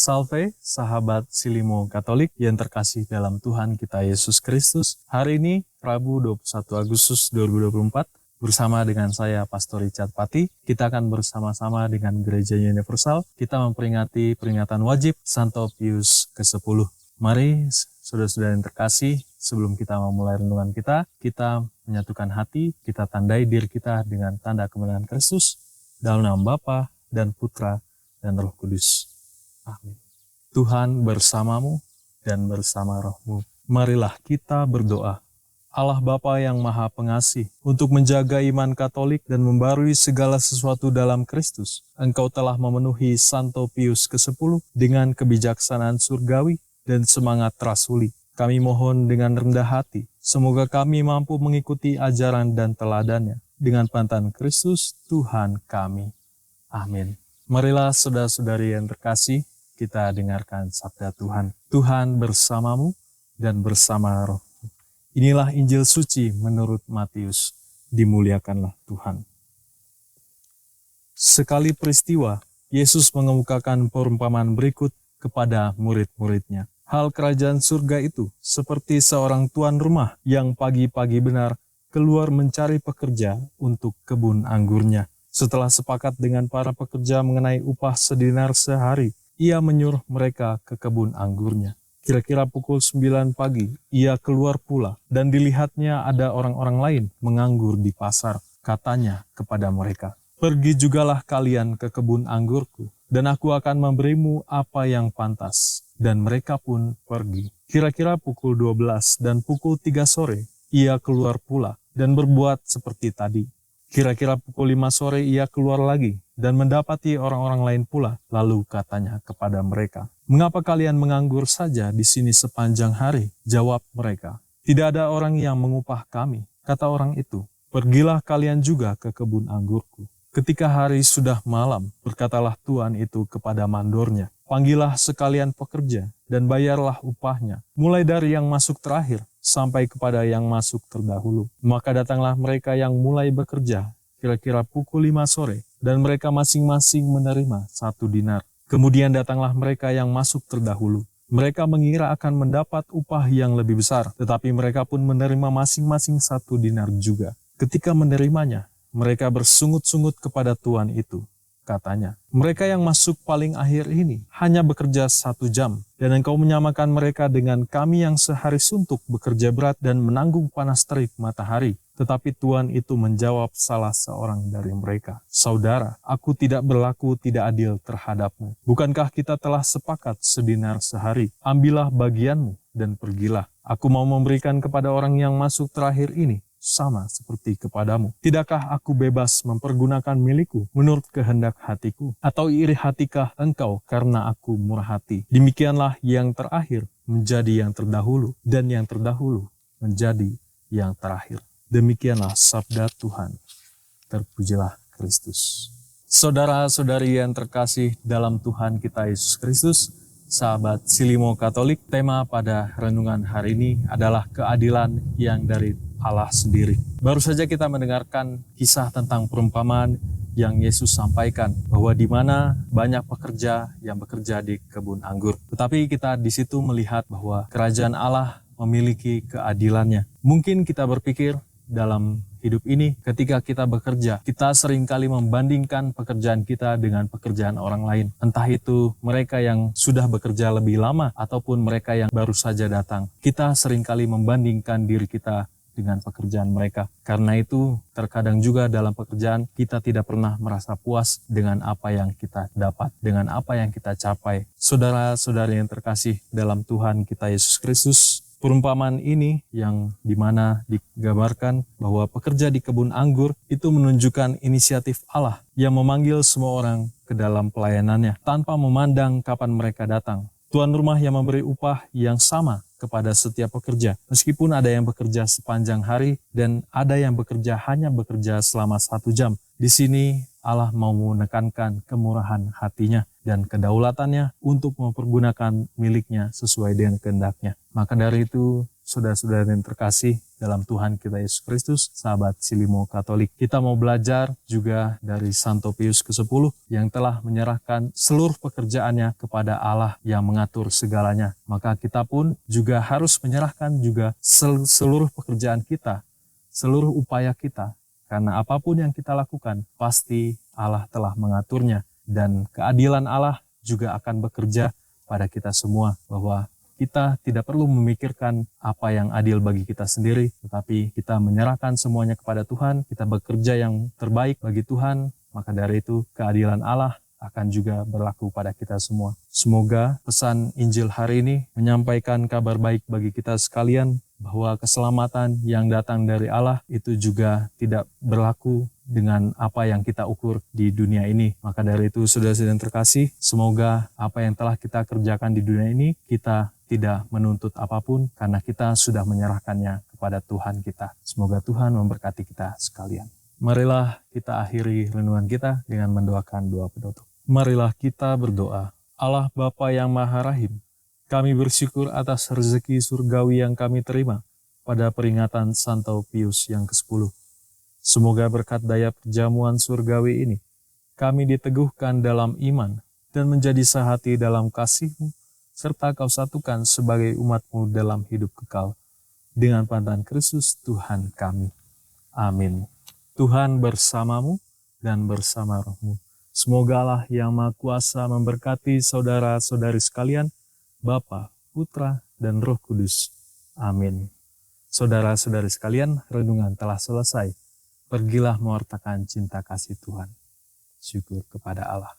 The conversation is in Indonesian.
Salve, sahabat Silimo Katolik yang terkasih dalam Tuhan kita Yesus Kristus. Hari ini, Rabu 21 Agustus 2024, bersama dengan saya, Pastor Richard Pati, kita akan bersama-sama dengan Gereja Universal, kita memperingati peringatan wajib Santo Pius ke-10. Mari, saudara-saudara yang terkasih, sebelum kita memulai renungan kita menyatukan hati, kita tandai diri kita dengan tanda kemenangan Kristus, dalam nama Bapa dan Putra dan Roh Kudus. Amin. Tuhan bersamamu dan bersama rohmu. Marilah kita berdoa. Allah Bapa yang Maha Pengasih, untuk menjaga iman Katolik dan membarui segala sesuatu dalam Kristus, Engkau telah memenuhi Santo Pius ke-10 dengan kebijaksanaan surgawi dan semangat rasuli. Kami mohon dengan rendah hati, semoga kami mampu mengikuti ajaran dan teladannya dengan pantan Kristus Tuhan kami. Amin. Marilah saudara-saudari yang terkasih, kita dengarkan sabda Tuhan. Tuhan bersamamu dan bersama rohmu. Inilah Injil suci menurut Matius. Dimuliakanlah Tuhan. Sekali peristiwa, Yesus mengemukakan perumpamaan berikut kepada murid-muridnya. Hal kerajaan surga itu seperti seorang tuan rumah yang pagi-pagi benar keluar mencari pekerja untuk kebun anggurnya. Setelah sepakat dengan para pekerja mengenai upah sedinar sehari, ia menyuruh mereka ke kebun anggurnya. Kira-kira pukul 9 pagi, ia keluar pula, dan dilihatnya ada orang-orang lain menganggur di pasar. Katanya kepada mereka, "Pergi jugalah kalian ke kebun anggurku, dan aku akan memberimu apa yang pantas." Dan mereka pun pergi. Kira-kira pukul 12 dan pukul 3 sore, ia keluar pula, dan berbuat seperti tadi. Kira-kira pukul 5 sore ia keluar lagi dan mendapati orang-orang lain pula. Lalu katanya kepada mereka, "Mengapa kalian menganggur saja di sini sepanjang hari?" Jawab mereka, "Tidak ada orang yang mengupah kami." Kata orang itu, "Pergilah kalian juga ke kebun anggurku." Ketika hari sudah malam, berkatalah tuan itu kepada mandornya, "Panggillah sekalian pekerja dan bayarlah upahnya, mulai dari yang masuk terakhir sampai kepada yang masuk terdahulu." Maka datanglah mereka yang mulai bekerja, kira-kira pukul 5 sore, dan mereka masing-masing menerima 1 dinar. Kemudian datanglah mereka yang masuk terdahulu. Mereka mengira akan mendapat upah yang lebih besar, tetapi mereka pun menerima masing-masing 1 dinar juga. Ketika menerimanya, mereka bersungut-sungut kepada tuan itu. Katanya, "Mereka yang masuk paling akhir ini hanya bekerja 1 jam, dan engkau menyamakan mereka dengan kami yang sehari suntuk bekerja berat dan menanggung panas terik matahari." Tetapi tuan itu menjawab salah seorang dari mereka, "Saudara, aku tidak berlaku tidak adil terhadapmu. Bukankah kita telah sepakat sedinar sehari? Ambillah bagianmu dan pergilah. Aku mau memberikan kepada orang yang masuk terakhir ini sama seperti kepadamu. Tidakkah aku bebas mempergunakan milikku menurut kehendak hatiku? Atau iri hatikah engkau karena aku murah hati? Demikianlah yang terakhir menjadi yang terdahulu, dan yang terdahulu menjadi yang terakhir." Demikianlah sabda Tuhan. Terpujilah Kristus. Saudara-saudari yang terkasih dalam Tuhan kita Yesus Kristus, sahabat Silimo Katolik, tema pada renungan hari ini adalah keadilan yang dari Allah sendiri. Baru saja kita mendengarkan kisah tentang perumpamaan yang Yesus sampaikan, bahwa di mana banyak pekerja yang bekerja di kebun anggur. Tetapi kita di situ melihat bahwa kerajaan Allah memiliki keadilannya. Mungkin kita berpikir dalam hidup ini, ketika kita bekerja, kita seringkali membandingkan pekerjaan kita dengan pekerjaan orang lain. Entah itu mereka yang sudah bekerja lebih lama ataupun mereka yang baru saja datang. Kita seringkali membandingkan diri kita dengan pekerjaan mereka. Karena itu, terkadang juga dalam pekerjaan kita tidak pernah merasa puas dengan apa yang kita dapat, dengan apa yang kita capai. Saudara-saudari yang terkasih dalam Tuhan kita Yesus Kristus, perumpamaan ini yang dimana digambarkan bahwa pekerja di kebun anggur itu menunjukkan inisiatif Allah yang memanggil semua orang ke dalam pelayanannya tanpa memandang kapan mereka datang. Tuan rumah yang memberi upah yang sama kepada setiap pekerja, meskipun ada yang bekerja sepanjang hari dan ada yang hanya bekerja selama 1 jam. Di sini Allah mau menekankan kemurahan hatinya dan kedaulatannya untuk mempergunakan miliknya sesuai dengan kehendaknya. Maka dari itu, saudara-saudara yang terkasih dalam Tuhan kita Yesus Kristus, sahabat Silimo Katolik. Kita mau belajar juga dari Santo Pius ke-10 yang telah menyerahkan seluruh pekerjaannya kepada Allah yang mengatur segalanya. Maka kita pun juga harus menyerahkan juga seluruh pekerjaan kita, seluruh upaya kita. Karena apapun yang kita lakukan, pasti Allah telah mengaturnya. Dan keadilan Allah juga akan bekerja pada kita semua, bahwa kita tidak perlu memikirkan apa yang adil bagi kita sendiri, tetapi kita menyerahkan semuanya kepada Tuhan, kita bekerja yang terbaik bagi Tuhan, maka dari itu keadilan Allah akan juga berlaku pada kita semua. Semoga pesan Injil hari ini menyampaikan kabar baik bagi kita sekalian, bahwa keselamatan yang datang dari Allah itu juga tidak berlaku dengan apa yang kita ukur di dunia ini. Maka dari itu, saudara-saudara yang terkasih, semoga apa yang telah kita kerjakan di dunia ini, kita tidak menuntut apapun karena kita sudah menyerahkannya kepada Tuhan kita. Semoga Tuhan memberkati kita sekalian. Marilah kita akhiri renungan kita dengan mendoakan doa penutup. Marilah kita berdoa. Allah Bapa yang Maha Rahim, kami bersyukur atas rezeki surgawi yang kami terima pada peringatan Santo Pius yang ke-10. Semoga berkat daya perjamuan surgawi ini, kami diteguhkan dalam iman dan menjadi sehati dalam kasih-Mu, serta Kau satukan sebagai umat-Mu dalam hidup kekal. Dengan pantan Kristus Tuhan kami. Amin. Tuhan bersamamu dan bersama rohmu. Semoga Allah yang Maha Kuasa memberkati saudara-saudari sekalian, Bapa, Putra, dan Roh Kudus. Amin. Saudara-saudari sekalian, renungan telah selesai. Pergilah mewartakan cinta kasih Tuhan. Syukur kepada Allah.